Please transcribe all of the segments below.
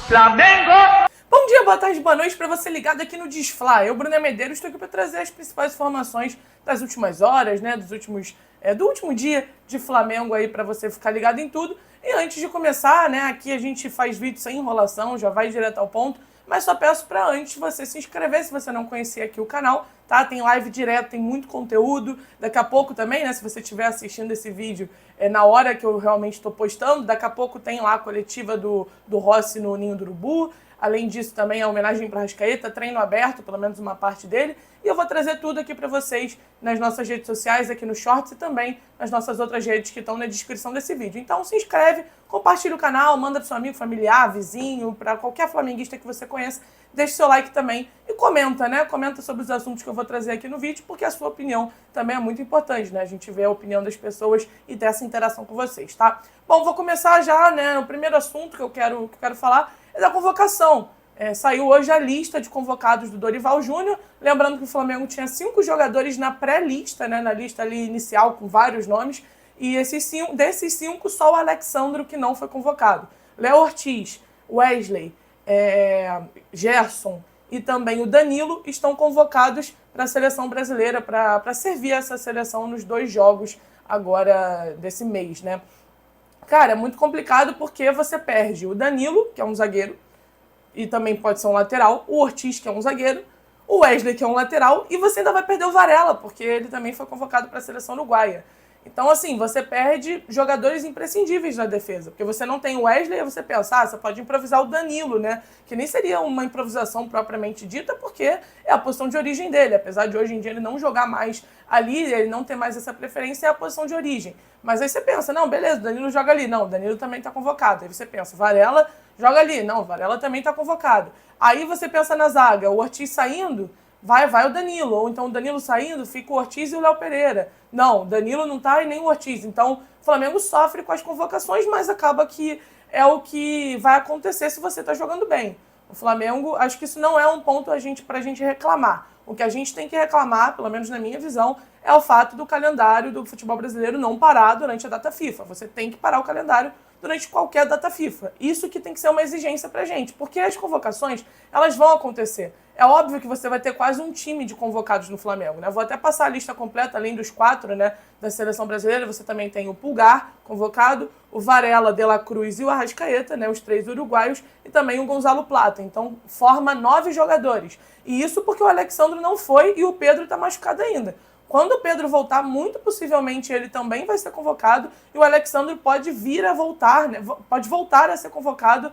Flamengo! Bom dia, boa tarde, boa noite para você ligado aqui no Desfla. Eu, Bruno Medeiros, estou aqui para trazer as principais informações das últimas horas, né, do último dia de Flamengo aí para você ficar ligado em tudo. E antes de começar, né, aqui a gente faz vídeo sem enrolação, já vai direto ao ponto, mas só peço para antes você se inscrever se você não conhecia aqui o canal, tá? Tem live direto, tem muito conteúdo. Daqui a pouco também, né, se você estiver assistindo esse vídeo na hora que eu realmente estou postando, daqui a pouco tem lá a coletiva do Rossi no Ninho do Urubu. Além disso, também a homenagem para Arrascaeta, treino aberto, pelo menos uma parte dele. E eu vou trazer tudo aqui para vocês nas nossas redes sociais, aqui no Shorts e também nas nossas outras redes que estão na descrição desse vídeo. Então se inscreve, compartilha o canal, manda para seu amigo, familiar, vizinho, para qualquer flamenguista que você conheça. Deixe seu like também e comenta, né? Comenta sobre os assuntos que eu vou trazer aqui no vídeo, porque a sua opinião também é muito importante, né? A gente vê a opinião das pessoas e ter essa interação com vocês, tá? Bom, vou começar já, né? O primeiro assunto que eu quero falar é da convocação. Saiu hoje a lista de convocados do Dorival Júnior, lembrando que o Flamengo tinha 5 jogadores na pré-lista, né, na lista ali inicial com vários nomes, e desses 5, só o Alexandro que não foi convocado. Léo Ortiz, Wesley, Gerson e também o Danilo estão convocados para a seleção brasileira, para servir essa seleção nos 2 jogos agora desse mês, né? Cara, é muito complicado porque você perde o Danilo, que é um zagueiro, e também pode ser um lateral, o Ortiz, que é um zagueiro, o Wesley, que é um lateral, e você ainda vai perder o Varela, porque ele também foi convocado para a seleção uruguaia. Então, assim, você perde jogadores imprescindíveis na defesa, porque você não tem o Wesley, aí você pensa, você pode improvisar o Danilo, né? Que nem seria uma improvisação propriamente dita, porque é a posição de origem dele, apesar de hoje em dia ele não jogar mais ali, ele não ter mais essa preferência, é a posição de origem. Mas aí você pensa, não, beleza, o Danilo joga ali, não, o Danilo também está convocado. Aí você pensa, Varela joga ali, não, o Varela também está convocado. Aí você pensa na zaga, o Ortiz saindo, vai o Danilo, ou então o Danilo saindo, fica o Ortiz e o Léo Pereira. Não, o Danilo não tá e nem o Ortiz. Então, o Flamengo sofre com as convocações, mas acaba que é o que vai acontecer se você tá jogando bem. O Flamengo, acho que isso não é um ponto pra gente reclamar. O que a gente tem que reclamar, pelo menos na minha visão, é o fato do calendário do futebol brasileiro não parar durante a data FIFA. Você tem que parar o calendário durante qualquer data FIFA. Isso que tem que ser uma exigência pra gente, porque as convocações, elas vão acontecer. É óbvio que você vai ter quase um time de convocados no Flamengo, né? Vou até passar a lista completa, além dos 4, né, da seleção brasileira, você também tem o Pulgar convocado, o Varela, De La Cruz e o Arrascaeta, né, os 3 uruguaios, e também o Gonzalo Plata. Então, forma 9 jogadores. E isso porque o Alexandre não foi e o Pedro está machucado ainda. Quando o Pedro voltar, muito possivelmente ele também vai ser convocado e o Alexandre pode vir a voltar, né? Pode voltar a ser convocado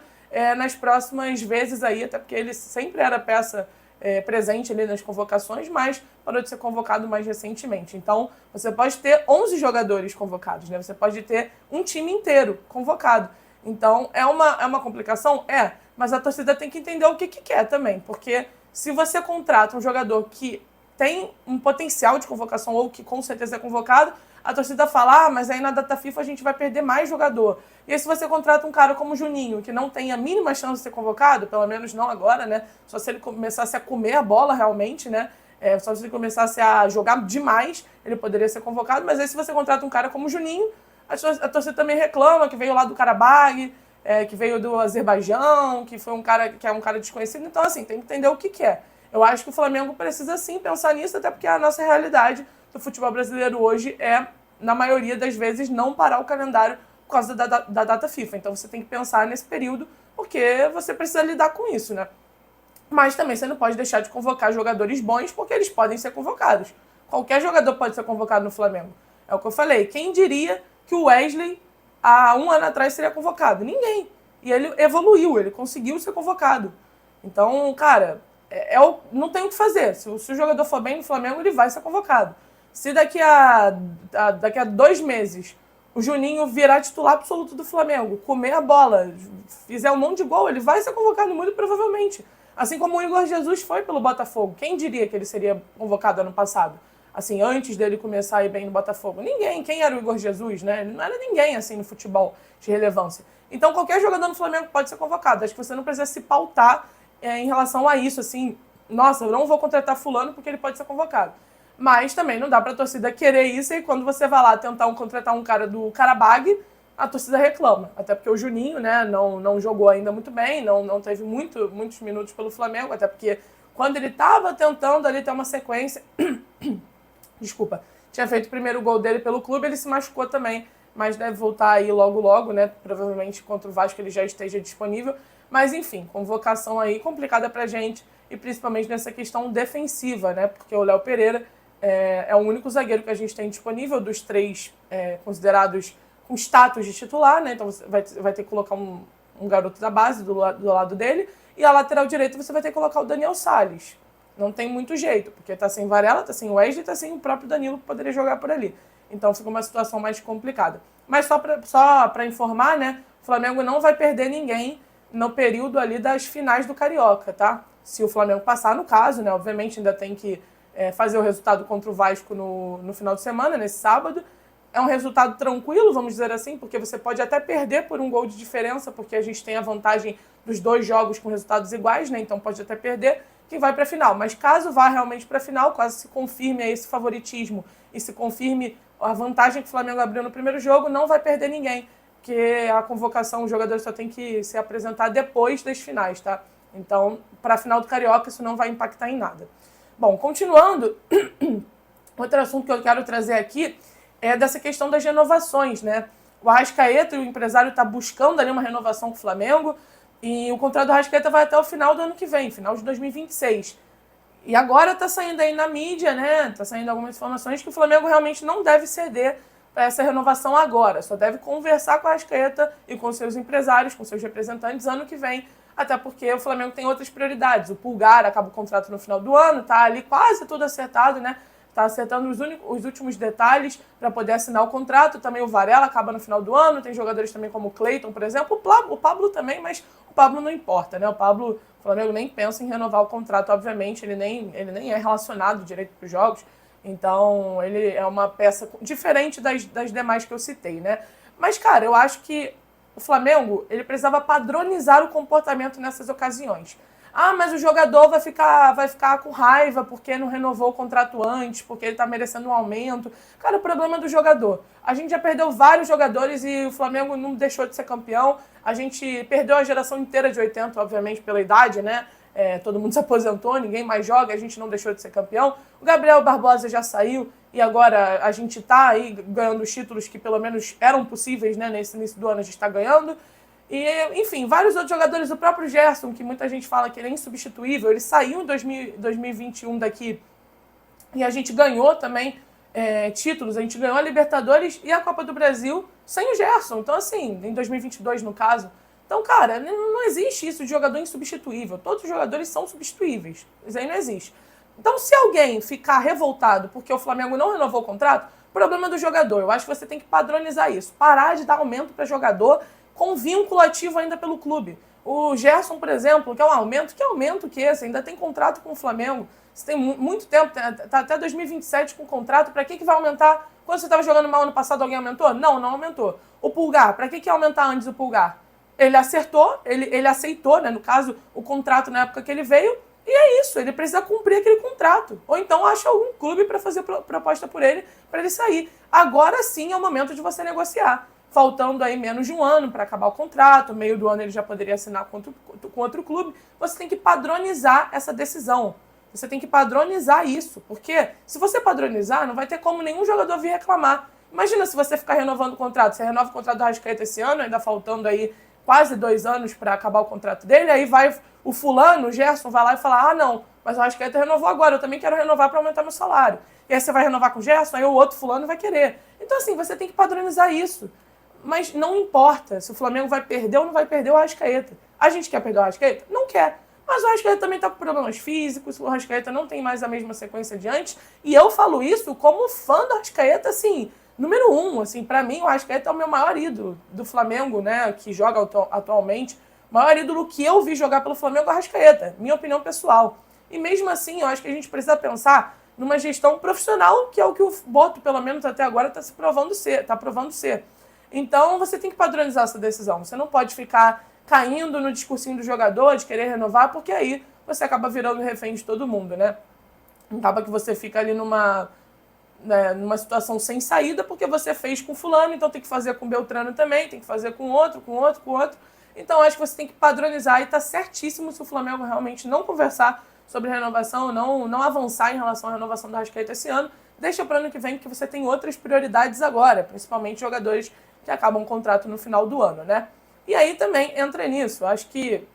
nas próximas vezes aí, até porque ele sempre era peça presente ali nas convocações, mas parou de ser convocado mais recentemente. Então, você pode ter 11 jogadores convocados, né? Você pode ter um time inteiro convocado. Então, é uma complicação? Mas a torcida tem que entender o que quer também, porque se você contrata um jogador que tem um potencial de convocação ou que com certeza é convocado, a torcida fala, mas aí na data FIFA a gente vai perder mais jogador. E aí se você contrata um cara como o Juninho, que não tem a mínima chance de ser convocado, pelo menos não agora, né? Só se ele começasse a comer a bola realmente, né? Só se ele começasse a jogar demais, ele poderia ser convocado. Mas aí se você contrata um cara como o Juninho, a torcida também reclama que veio lá do Karabag, que veio do Azerbaijão, que foi um cara que é um cara desconhecido. Então, assim, tem que entender o que é. Eu acho que o Flamengo precisa sim pensar nisso, até porque a nossa realidade do futebol brasileiro hoje é, na maioria das vezes, não parar o calendário por causa da data FIFA. Então você tem que pensar nesse período, porque você precisa lidar com isso, né? Mas também você não pode deixar de convocar jogadores bons, porque eles podem ser convocados. Qualquer jogador pode ser convocado no Flamengo. É o que eu falei. Quem diria que o Wesley, há um ano atrás, seria convocado? Ninguém. E ele evoluiu, ele conseguiu ser convocado. Então, cara, não tem o que fazer. Se o jogador for bem no Flamengo, ele vai ser convocado. Se daqui a 2 meses o Juninho virar titular absoluto do Flamengo, comer a bola, fizer um monte de gol, ele vai ser convocado muito provavelmente. Assim como o Igor Jesus foi pelo Botafogo. Quem diria que ele seria convocado ano passado? Assim, antes dele começar a ir bem no Botafogo. Ninguém. Quem era o Igor Jesus, né? Ele não era ninguém, assim, no futebol de relevância. Então, qualquer jogador no Flamengo pode ser convocado. Acho que você não precisa se pautar em relação a isso, assim, nossa, eu não vou contratar fulano porque ele pode ser convocado. Mas também não dá pra torcida querer isso e quando você vai lá tentar contratar um cara do Karabag, a torcida reclama. Até porque o Juninho, né, não jogou ainda muito bem, não teve muitos minutos pelo Flamengo, até porque quando ele estava tentando ali ter uma sequência, desculpa, tinha feito o primeiro gol dele pelo clube, ele se machucou também, mas deve voltar aí logo, né, provavelmente contra o Vasco ele já esteja disponível. Mas enfim, convocação aí complicada pra gente, e principalmente nessa questão defensiva, né, porque o Léo Pereira é o único zagueiro que a gente tem disponível, dos 3 considerados com status de titular, né? Então você vai ter que colocar um garoto da base do lado dele, e a lateral direita você vai ter que colocar o Daniel Salles. Não tem muito jeito, porque tá sem Varela, tá sem Wesley, tá sem o próprio Danilo que poderia jogar por ali. Então fica uma situação mais complicada. Mas só para informar, né? O Flamengo não vai perder ninguém no período ali das finais do Carioca, tá? Se o Flamengo passar, no caso, né? Obviamente ainda tem que fazer o resultado contra o Vasco no final de semana, nesse sábado. É um resultado tranquilo, vamos dizer assim, porque você pode até perder por um gol de diferença, porque a gente tem a vantagem dos 2 jogos com resultados iguais, né? Então pode até perder quem vai para a final. Mas caso vá realmente para a final, caso se confirme esse favoritismo e se confirme a vantagem que o Flamengo abriu no primeiro jogo, não vai perder ninguém, porque a convocação, os jogadores só tem que se apresentar depois das finais, tá? Então, para a final do Carioca, isso não vai impactar em nada. Bom, continuando, outro assunto que eu quero trazer aqui é dessa questão das renovações, né? O Arrascaeta, o empresário, está buscando ali uma renovação com o Flamengo e o contrato do Arrascaeta vai até o final do ano que vem, final de 2026. E agora está saindo aí na mídia, né? Está saindo algumas informações que o Flamengo realmente não deve ceder para essa renovação agora. Só deve conversar com o Arrascaeta e com seus empresários, com seus representantes ano que vem, até porque o Flamengo tem outras prioridades. O Pulgar acaba o contrato no final do ano, tá ali quase tudo acertado, né? Tá acertando os últimos detalhes para poder assinar o contrato. Também o Varela acaba no final do ano. Tem jogadores também como o Cleiton, por exemplo. O Pablo também, mas o Pablo não importa, né? O Flamengo nem pensa em renovar o contrato, obviamente. Ele nem é relacionado direito para os jogos. Então, ele é uma peça diferente das demais que eu citei, né? Mas, cara, eu acho que o Flamengo, ele precisava padronizar o comportamento nessas ocasiões. Ah, mas o jogador vai ficar com raiva porque não renovou o contrato antes, porque ele está merecendo um aumento. Cara, o problema é do jogador. A gente já perdeu vários jogadores e o Flamengo não deixou de ser campeão. A gente perdeu a geração inteira de 80, obviamente, pela idade, né? Todo mundo se aposentou, ninguém mais joga, a gente não deixou de ser campeão. O Gabriel Barbosa já saiu e agora a gente está aí ganhando os títulos que pelo menos eram possíveis, né? Nesse início do ano a gente está ganhando. E, enfim, vários outros jogadores, o próprio Gerson, que muita gente fala que ele é insubstituível, ele saiu em 2021 daqui e a gente ganhou também títulos, a gente ganhou a Libertadores e a Copa do Brasil sem o Gerson, então assim, em 2022 no caso. Então, cara, não existe isso de jogador insubstituível, todos os jogadores são substituíveis, isso aí não existe. Então, se alguém ficar revoltado porque o Flamengo não renovou o contrato, problema do jogador, eu acho que você tem que padronizar isso, parar de dar aumento para jogador com vínculo ativo ainda pelo clube. O Gerson, por exemplo, que é um aumento, que esse? Ainda tem contrato com o Flamengo. Você tem muito tempo, tá até 2027 com contrato, para que vai aumentar? Quando você estava jogando mal ano passado, alguém aumentou? Não aumentou. O Pulgar, para que ia aumentar antes o Pulgar? Ele acertou, ele aceitou, né, no caso, o contrato na época que ele veio, e é isso, ele precisa cumprir aquele contrato. Ou então acha algum clube para fazer proposta por ele, para ele sair. Agora sim é o momento de você negociar. Faltando aí menos de um ano para acabar o contrato, meio do ano ele já poderia assinar com outro clube, você tem que padronizar essa decisão. Você tem que padronizar isso, porque se você padronizar, não vai ter como nenhum jogador vir reclamar. Imagina se você ficar renovando o contrato, você renova o contrato do Arrascaeta esse ano, ainda faltando aí quase 2 anos para acabar o contrato dele, aí vai o fulano, o Gerson, vai lá e fala, ah não, mas o Arrascaeta renovou agora, eu também quero renovar para aumentar meu salário. E aí você vai renovar com o Gerson, aí o outro fulano vai querer. Então assim, você tem que padronizar isso. Mas não importa se o Flamengo vai perder ou não vai perder o Arrascaeta. A gente quer perder o Arrascaeta? Não quer. Mas o Arrascaeta também está com problemas físicos, o Arrascaeta não tem mais a mesma sequência de antes. E eu falo isso como fã do Arrascaeta, assim, número 1. Assim, para mim, o Arrascaeta é o meu maior ídolo do Flamengo, né, que joga atualmente. O maior ídolo que eu vi jogar pelo Flamengo é o Arrascaeta, minha opinião pessoal. E mesmo assim, eu acho que a gente precisa pensar numa gestão profissional, que é o que o Boto, pelo menos até agora, está provando ser. Então, você tem que padronizar essa decisão. Você não pode ficar caindo no discursinho do jogador, de querer renovar, porque aí você acaba virando refém de todo mundo, né? Acaba que você fica ali numa situação sem saída, porque você fez com fulano, então tem que fazer com Beltrano também, tem que fazer com outro. Então acho que você tem que padronizar e tá certíssimo se o Flamengo realmente não conversar sobre renovação, não avançar em relação à renovação do Arrascaeta esse ano, deixa para o ano que vem, porque você tem outras prioridades agora, principalmente jogadores que acabam o contrato no final do ano, né? E aí também entra nisso, acho que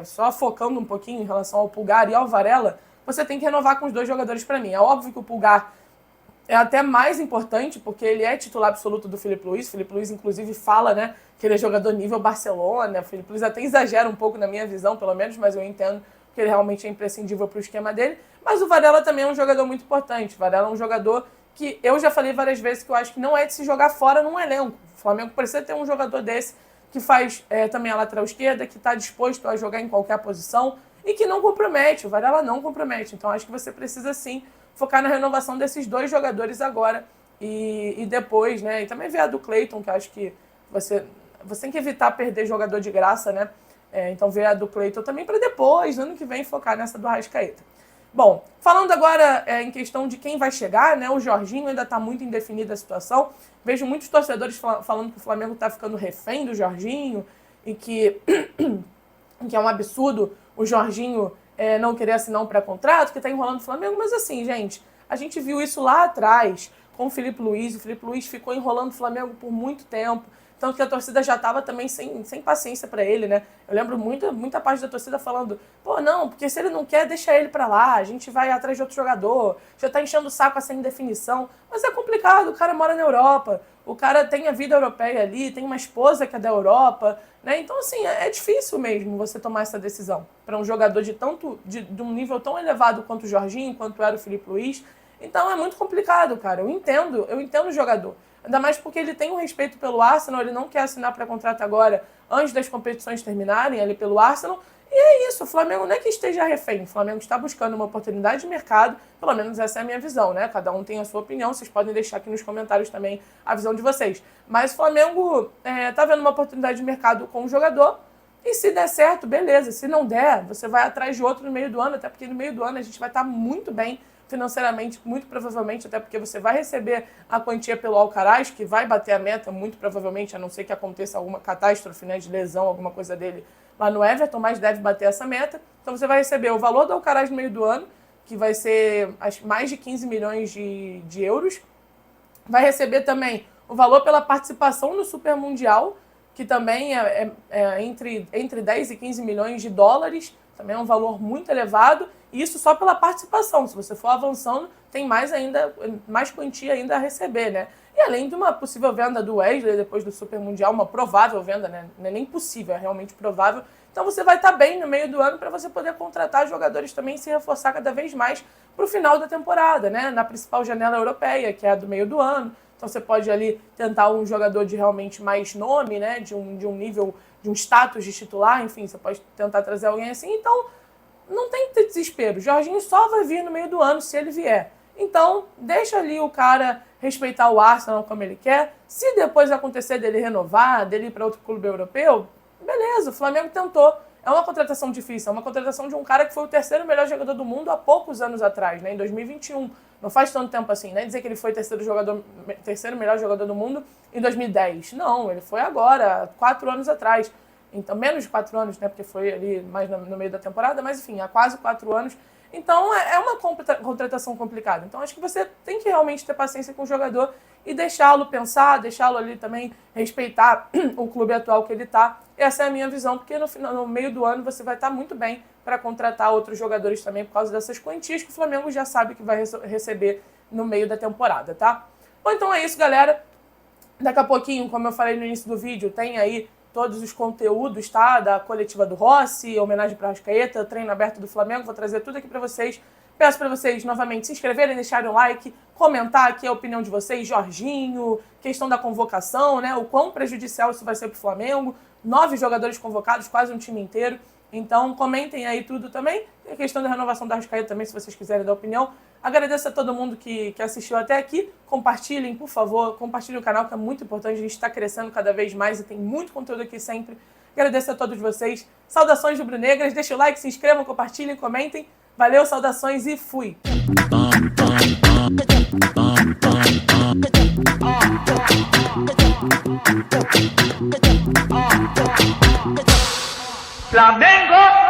só focando um pouquinho em relação ao Pulgar e ao Varela, você tem que renovar com os dois jogadores para mim. É óbvio que o Pulgar é até mais importante, porque ele é titular absoluto do Filipe Luís. O Filipe Luís, inclusive, fala, né, que ele é jogador nível Barcelona. O Filipe Luís até exagera um pouco na minha visão, pelo menos, mas eu entendo que ele realmente é imprescindível para o esquema dele. Mas o Varela também é um jogador muito importante. O Varela é um jogador que eu já falei várias vezes que eu acho que não é de se jogar fora num elenco. O Flamengo precisa ter um jogador desse que faz também a lateral esquerda, que está disposto a jogar em qualquer posição e que não compromete. O Varela não compromete. Então acho que você precisa sim focar na renovação desses dois jogadores agora e depois, né? E também ver a do Cleiton, que acho que você tem que evitar perder jogador de graça, né? Então ver a do Cleiton também para depois, ano que vem, focar nessa do Arrascaeta. Bom, falando agora em questão de quem vai chegar, né? O Jorginho ainda está muito indefinida a situação. Vejo muitos torcedores falando que o Flamengo está ficando refém do Jorginho e que é um absurdo o Jorginho não querer assinar um pré-contrato, que está enrolando o Flamengo. Mas assim, gente, a gente viu isso lá atrás com o Filipe Luís. O Filipe Luís ficou enrolando o Flamengo por muito tempo. Tanto que a torcida já estava também sem paciência para ele, né? Eu lembro muita parte da torcida falando, pô, não, porque se ele não quer, deixa ele para lá, a gente vai atrás de outro jogador, já tá enchendo o saco essa indefinição. Mas é complicado, o cara mora na Europa, o cara tem a vida europeia ali, tem uma esposa que é da Europa, né? Então, assim, é difícil mesmo você tomar essa decisão para um jogador de um nível tão elevado quanto o Jorginho, quanto era o Filipe Luís. Então, é muito complicado, cara. Eu entendo o jogador. Ainda mais porque ele tem um respeito pelo Arsenal, ele não quer assinar pré-contrato agora antes das competições terminarem ali pelo Arsenal. E é isso, o Flamengo não é que esteja refém, o Flamengo está buscando uma oportunidade de mercado, pelo menos essa é a minha visão, né? Cada um tem a sua opinião, vocês podem deixar aqui nos comentários também a visão de vocês. Mas o Flamengo está vendo uma oportunidade de mercado com o jogador, e se der certo, beleza. Se não der, você vai atrás de outro no meio do ano, até porque no meio do ano a gente vai estar muito bem financeiramente, muito provavelmente, até porque você vai receber a quantia pelo Alcaraz, que vai bater a meta, muito provavelmente, a não ser que aconteça alguma catástrofe, né, de lesão, alguma coisa dele lá no Everton, mas deve bater essa meta. Então você vai receber o valor do Alcaraz no meio do ano, que vai ser mais de 15 milhões de euros. Vai receber também o valor pela participação no Super Mundial, que também é entre 10 e 15 milhões de dólares, também é um valor muito elevado, e isso só pela participação. Se você for avançando, tem mais quantia ainda a receber, né? E além de uma possível venda do Wesley depois do Super Mundial, uma provável venda, né? Não é nem possível, é realmente provável. Então você vai estar bem no meio do ano para você poder contratar jogadores também e se reforçar cada vez mais para o final da temporada, né? Na principal janela europeia, que é a do meio do ano. Então você pode ali tentar um jogador de realmente mais nome, né? De um nível, de um status de titular, enfim, você pode tentar trazer alguém assim. Então não tem que ter desespero. O Jorginho só vai vir no meio do ano se ele vier. Então deixa ali o cara respeitar o Arsenal como ele quer. Se depois acontecer dele renovar, dele ir para outro clube europeu, beleza, o Flamengo tentou. É uma contratação difícil, é uma contratação de um cara que foi o terceiro melhor jogador do mundo há poucos anos atrás, né, em 2021. Não faz tanto tempo assim, né? Dizer que ele foi terceiro melhor jogador do mundo em 2010. Não, ele foi agora, 4 anos atrás. Então, menos de 4 anos, né? Porque foi ali mais no meio da temporada, mas enfim, há quase 4 anos. Então, é uma contratação complicada. Então, acho que você tem que realmente ter paciência com o jogador e deixá-lo pensar, deixá-lo ali também respeitar o clube atual que ele está. Essa é a minha visão, porque no meio do ano você vai estar muito bem para contratar outros jogadores também por causa dessas quantias que o Flamengo já sabe que vai receber no meio da temporada, tá? Bom, então é isso, galera. Daqui a pouquinho, como eu falei no início do vídeo, tem aí todos os conteúdos, tá? Da coletiva do Rossi, homenagem para Arrascaeta, treino aberto do Flamengo, vou trazer tudo aqui para vocês. Peço para vocês novamente se inscreverem, deixarem um like, comentar aqui a opinião de vocês, Jorginho, questão da convocação, né? O quão prejudicial isso vai ser para o Flamengo. 9 jogadores convocados, quase um time inteiro. Então comentem aí tudo também. Tem a questão da renovação da Arrascaeta também, se vocês quiserem dar opinião. Agradeço a todo mundo que assistiu até aqui. Compartilhem, por favor, compartilhem o canal, que é muito importante. A gente está crescendo cada vez mais e tem muito conteúdo aqui sempre. Agradecer a todos vocês. Saudações rubro-negras. Deixem o like, se inscrevam, compartilhem, comentem. Valeu, saudações e fui! Flamengo.